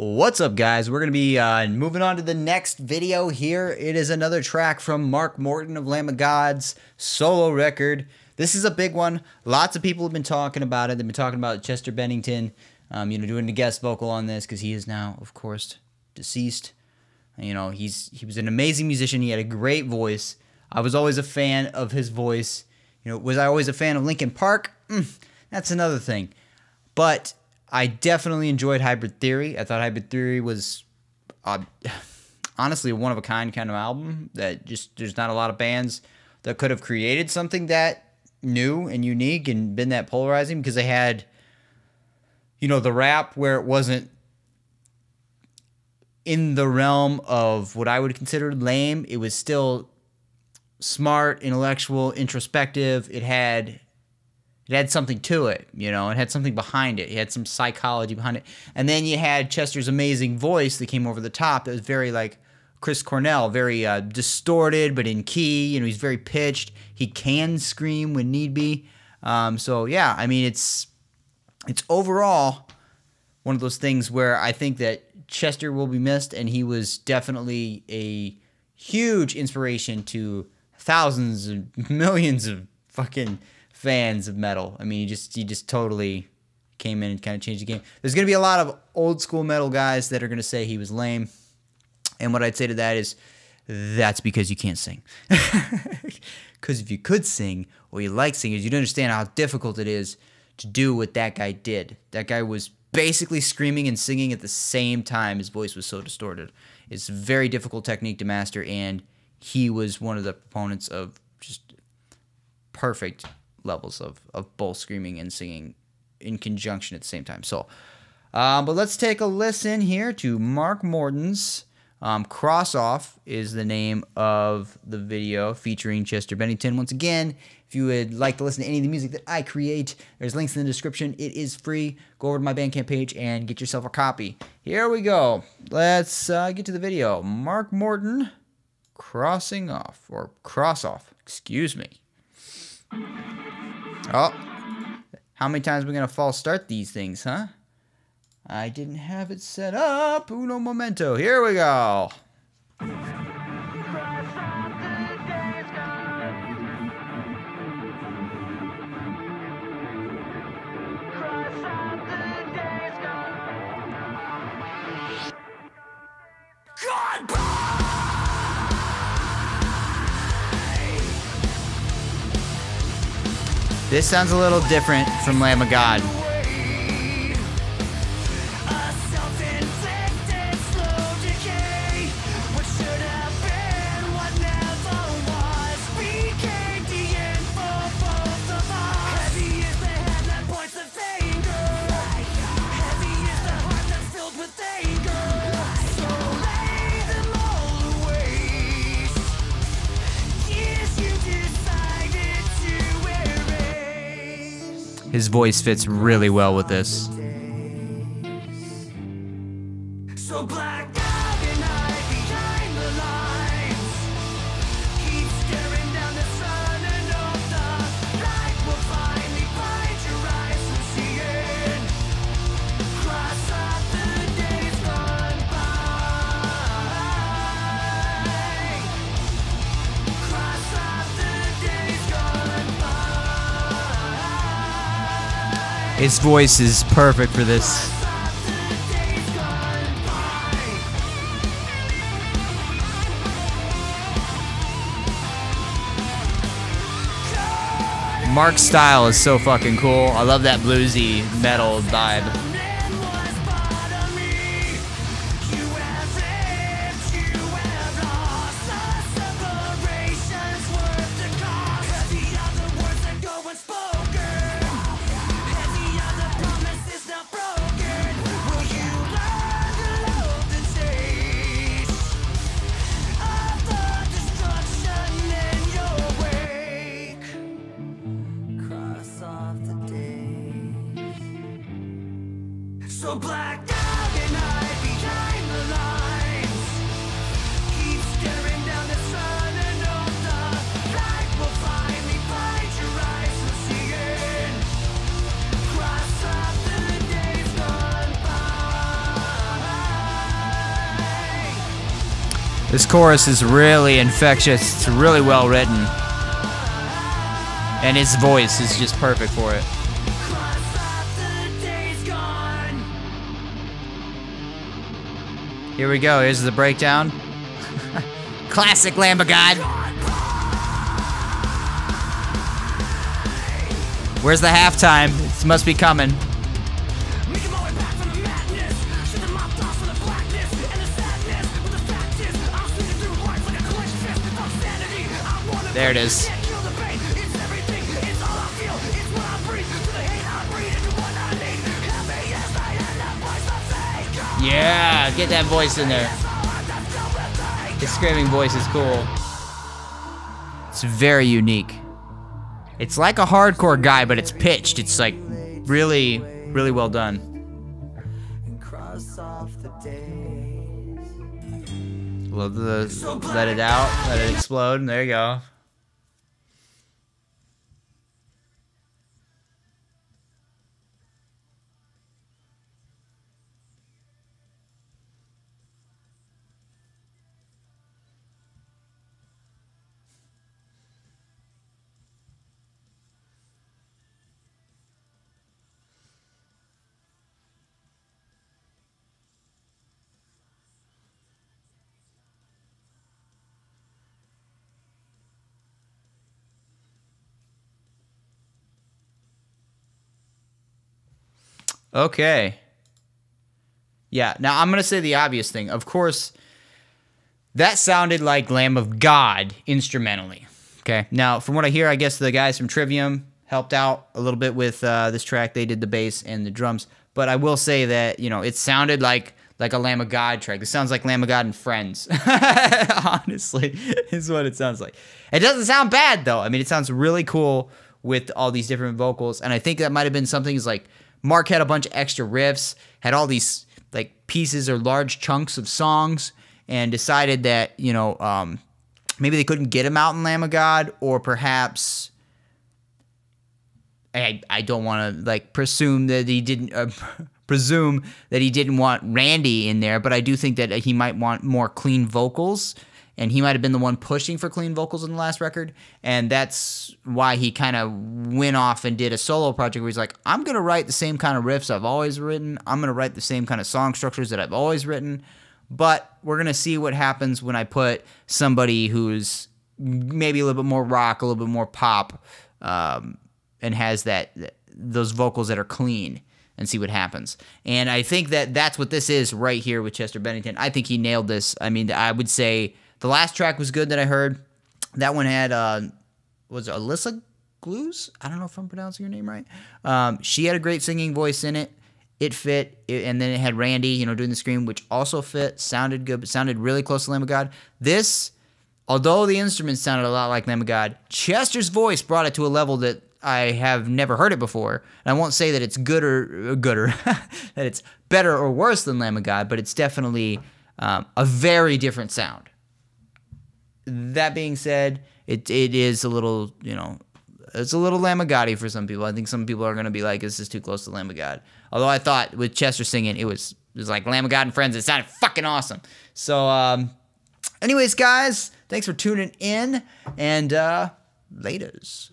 What's up, guys? We're going to be moving on to the next video here. It is another track from Mark Morton of Lamb of God's solo record. This is a big one. Lots of people have been talking about it. They've been talking about Chester Bennington, doing the guest vocal on this because he is now, of course, deceased. He was an amazing musician. He had a great voice. I was always a fan of his voice. Was I always a fan of Linkin Park? That's another thing. But I definitely enjoyed Hybrid Theory. I thought Hybrid Theory was honestly a one-of-a-kind kind of album that just there's not a lot of bands that could have created something that new and unique and been that polarizing, because they had, the rap where it wasn't in the realm of what I would consider lame. It was still smart, intellectual, introspective. It had something to it, it had something behind it. It had some psychology behind it. And then you had Chester's amazing voice that came over the top. That was very like Chris Cornell, very distorted, but in key. He's very pitched. He can scream when need be. So yeah, it's overall one of those things where I think that Chester will be missed, and he was definitely a huge inspiration to thousands and millions of fucking fans of metal. He just totally came in and kind of changed the game. There's going to be a lot of old school metal guys that are going to say he was lame. And what I'd say to that is, that's because you can't sing. Because if you could sing, or you like singers, you'd understand how difficult it is to do what that guy did. That guy was basically screaming and singing at the same time. His voice was so distorted. It's a very difficult technique to master, and he was one of the proponents of just perfect levels of both screaming and singing in conjunction at the same time. So, but let's take a listen here to Mark Morton's Cross Off is the name of the video featuring Chester Bennington. Once again, if you would like to listen to any of the music that I create, there's links in the description. It is free. Go over to my Bandcamp page and get yourself a copy. Here we go. Let's get to the video. Mark Morton, Cross Off, excuse me. Oh, how many times are we going to false start these things, huh? I didn't have it set up. Uno momento. Here we go. This sounds a little different from Lamb of God. His voice fits really well with this. So blacked out and hide behind the lines. Keep staring down the sun and hope the light will finally find your eyes and see it. Cross off the days gone by. Cross off the days gone by. His voice is perfect for this. Mark's style is so fucking cool. I love that bluesy metal vibe. So blacked out and hide behind the lines. Keep staring down the sun and hope the light will finally find your eyes and see it. Cross off the days gone by. This chorus is really infectious. It's really well written. And his voice is just perfect for it. Here we go. Here's the breakdown. Classic Lamb of God. Where's the halftime? It must be coming. There it is. Yeah, get that voice in there. His screaming voice is cool. It's very unique. It's like a hardcore guy, but it's pitched. It's like really, really well done. Love the let it out, let it explode. There you go. Okay. Yeah, now I'm going to say the obvious thing. Of course, that sounded like Lamb of God instrumentally. Okay. Now, from what I hear, I guess the guys from Trivium helped out a little bit with this track. They did the bass and the drums. But I will say that, you know, it sounded like a Lamb of God track. It sounds like Lamb of God and Friends. Honestly, is what it sounds like. It doesn't sound bad, though. I mean, it sounds really cool with all these different vocals. And I think that might have been something is like Mark had a bunch of extra riffs, had all these like pieces or large chunks of songs, and decided that, you know, maybe they couldn't get him out in Lamb of God, or perhaps I don't want to like presume that he didn't want Randy in there, but I do think that he might want more clean vocals. And he might have been the one pushing for clean vocals in the last record. And that's why he kind of went off and did a solo project where he's like, I'm going to write the same kind of riffs I've always written. I'm going to write the same kind of song structures that I've always written. But we're going to see what happens when I put somebody who's maybe a little bit more rock, a little bit more pop, and has those vocals that are clean, and see what happens. And I think that that's what this is right here with Chester Bennington. I think he nailed this. I mean, I would say the last track was good that I heard. That one had, was it Alyssa Glues? I don't know if I'm pronouncing her name right. She had a great singing voice in it. It fit. And then it had Randy, you know, doing the scream, which also fit. Sounded good, but sounded really close to Lamb of God. This, although the instruments sounded a lot like Lamb of God, Chester's voice brought it to a level that I have never heard it before. And I won't say that it's gooder, that it's better or worse than Lamb of God, but it's definitely a very different sound. That being said, it is a little, you know, it's a little Lamb of God-y for some people. I think some people are going to be like, this is too close to Lamb of God. Although I thought with Chester singing, it was like Lamb of God and Friends. It sounded fucking awesome. So, anyways, guys, thanks for tuning in, and laters.